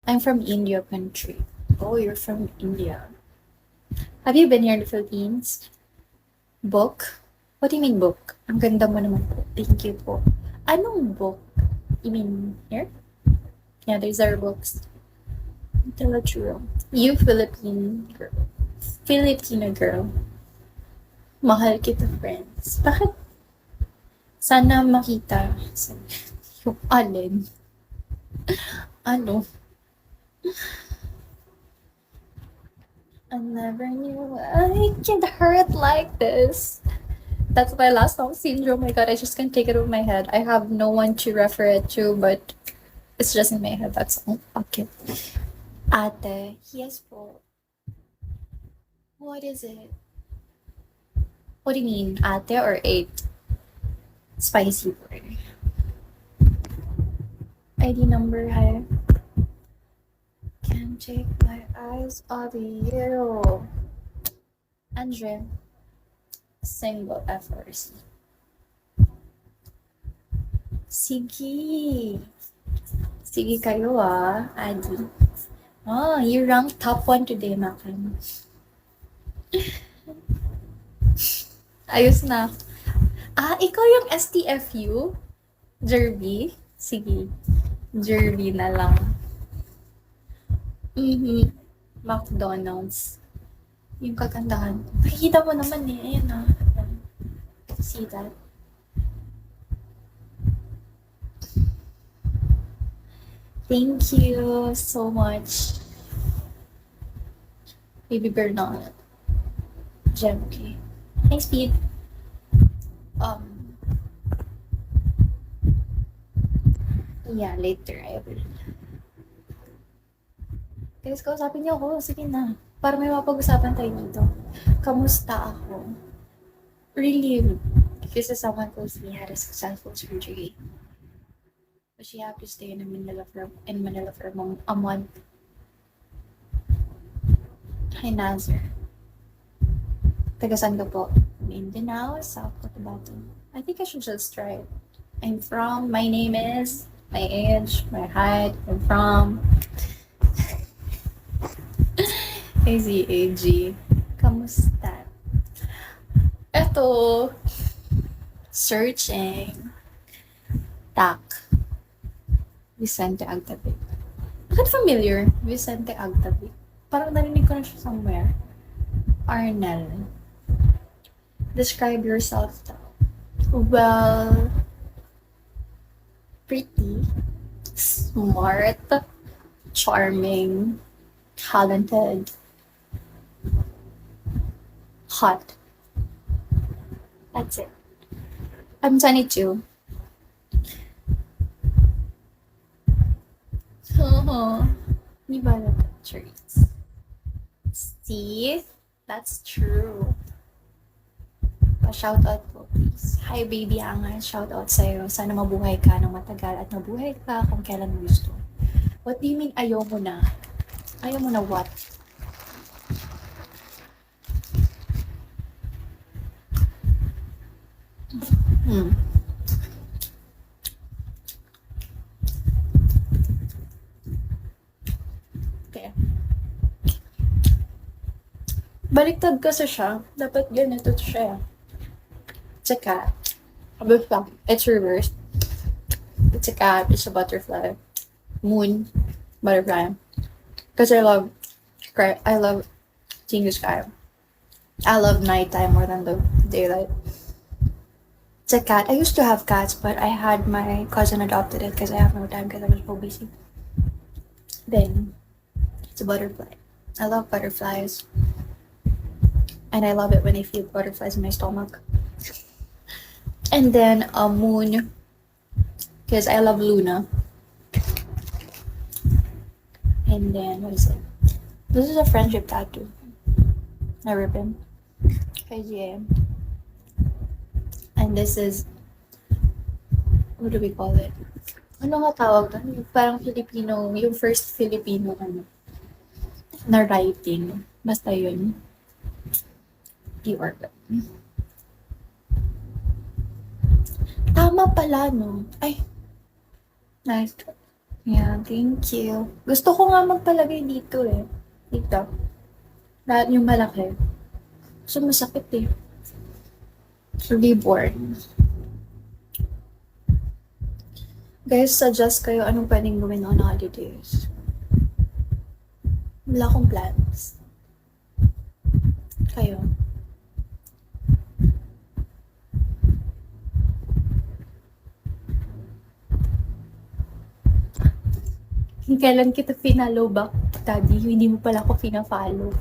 I'm from India country. Oh, you're from India. Have you been here in the Philippines? Book? What do you mean book? Ang ganda mo naman po. Thank you po. Anong book? You mean here? Yeah, these are books. Tell the truth. You Philippine girl. Filipino girl. Mahal kita, friends. Bakit? Sana makita. Yung alin. Ano? I never knew I can hurt like this. That's my last song syndrome. Oh my god, I just can't take it over my head. I have no one to refer it to, but it's just in my head. That's all. Okay. Ate, yes po. What is it? What do you mean, ate or eight? Spicy word. ID number, hi. Can't take my eyes off you. Andre. Single FRC. Sige. Sige kayo Adi. Oh, you ranked top 1 today, Makan. Ayos na. Ikaw yung STFU? Jerby? Sige. Jerby na lang. McDonald's. Yung kagandahan. Nakikita mo naman eh. Ayan See that? Thank you so much. Baby Bernard. Gemke. Thanks, Pete. Yeah, later I will. Guys, kausapin niyo ako. Sige na. Para may mapag-usapan tayo dito. Kamusta ako? Relieved. Because someone close to me had a successful surgery. But she had to stay in Manila for a month. Hi, Nazar. Tagasan ka po? Mindanao, South Cotabato. I think I should just try it. My name is, my age, my height, I'm from AZAG. Kamusta? Eto. Searching. Tak. Vicente Agtabi. Bakit familiar? Vicente Agtabi. Parang narinig ko na siya somewhere. Arnel. Describe yourself daw. Well, pretty, smart, charming, talented, hot. That's it. I'm 22. Di ba na traits? See? That's true. Pa-shoutout po, please. Hi, baby Angan. Shoutout sa'yo. Sana mabuhay ka ng matagal at mabuhay ka kung kailan mo gusto. What do you mean ayaw mo na? Ayaw mo na what? Okay. Baliktad kasi siya. Dapat ganito siya. It's a cat. It's reversed. It's a cat. It's a butterfly. Moon. Butterfly. Because I love seeing the sky. I love nighttime more than the daylight. It's a cat. I used to have cats, but I had my cousin adopted it because I have no time because I was so busy. Then, it's a butterfly. I love butterflies. And I love it when I feel butterflies in my stomach. And then a moon, because I love Luna. And then, what is it? This is a friendship tattoo. A ribbon. KGA. And this is, what do we call it? Ano nga tawag doon? Parang Filipino, yung first Filipino na writing. Basta yun. Pure. Tama pala, no? Ay. Nice. Yeah, thank you. Gusto ko nga magpalagay dito eh. Dito. Lahat yung malaki. So, masakit eh. Reborn. Guys, suggest kayo anong pwedeng gawin on holidays. Wala akong plans. Kayo. Kailan kita finalo ba, Daddy? Hindi mo pala ako fina-follow.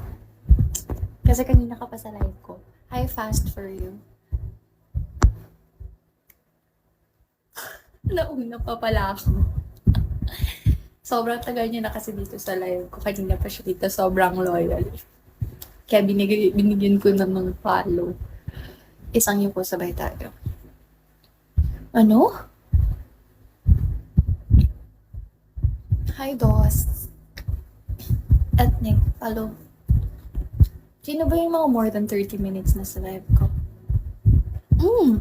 Kasi kanina ka pa sa live ko. I fast for you. Nauna pa pala ako. Sobrang tagal niya na kasi dito sa live ko. Kanina pa siya dito. Sobrang loyal. Kaya binigyan ko ng mga follow. Isang niyo po sabay tayo. Ano? Hi, Dos. Ethnic, follow. Sino ba yung mga more than 30 minutes na sa live ko?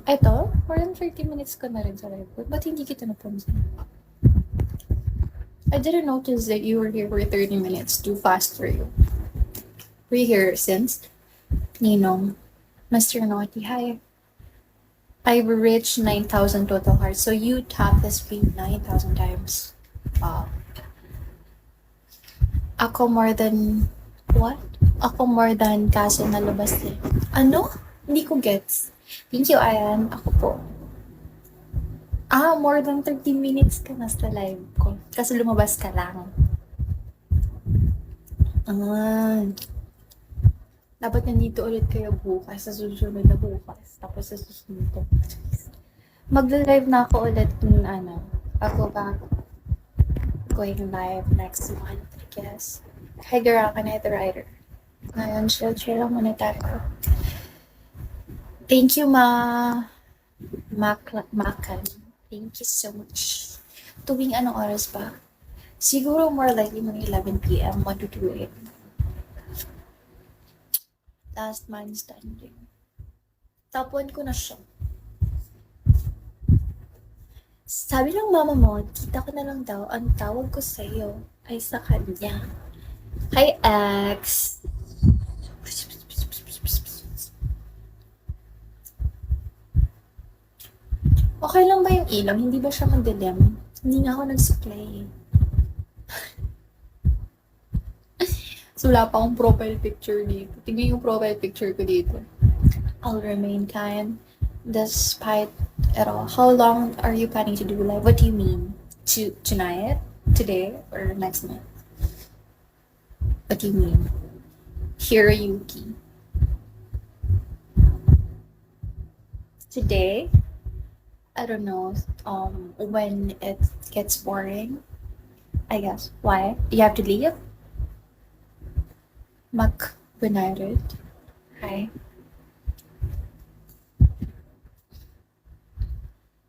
Eto, more than 30 minutes ka na rin sa live ko. Ba't hindi kita napansin? I didn't notice that you were here for 30 minutes. Too fast for you. Were you here since? Ninong. Mr. Naughty, hi. I've reached 9,000 total hearts. So you tapped the screen 9,000 times. Wow. Ako more than... What? Ako more than kaso nalabas eh. Ano? Hindi ko gets. Thank you, Ayan. Ako po. More than 30 minutes ka na sa live ko. Kasi lumabas ka lang. Dapat nandito ulit kayo bukas. Sa susunod na bukas. Tapos sa susunod na bukas. Magla-live na ako ulit ako ba going live next month, I guess. Hi, girl. Ka na the writer. Ngayon, chill lang muna tayo. Thank you, Makan. Thank you so much. Tuwing anong oras ba? Siguro more likely mga 11 p.m. 1 to 2 a.m. Last man standing. Top 1 ko na siya. Sabi ng mama mo, kita ko na lang daw, ang tawag ko sa'yo ay sa kanya. Hi, X! Okay lang ba yung ilaw? Hindi ba siya magdilim? Hindi nga ako nag-supply eh. So, wala pa akong profile picture dito. Tingnan yung profile picture ko dito. I'll remain kind despite it all. How long are you planning to do live? What do you mean? Tonight? Today? Or next month? What do you mean? Hiroyuki. Today? I don't know. When it gets boring, I guess. Why? You have to leave? Mac United. Hi.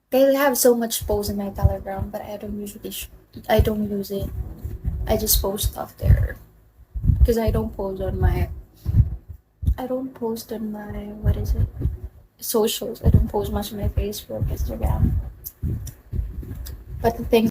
They have so much posts in my Telegram, but I don't use it. I just post stuff there. Because I don't post on my what is it? Socials. I don't post much on my Facebook, Instagram. But the thing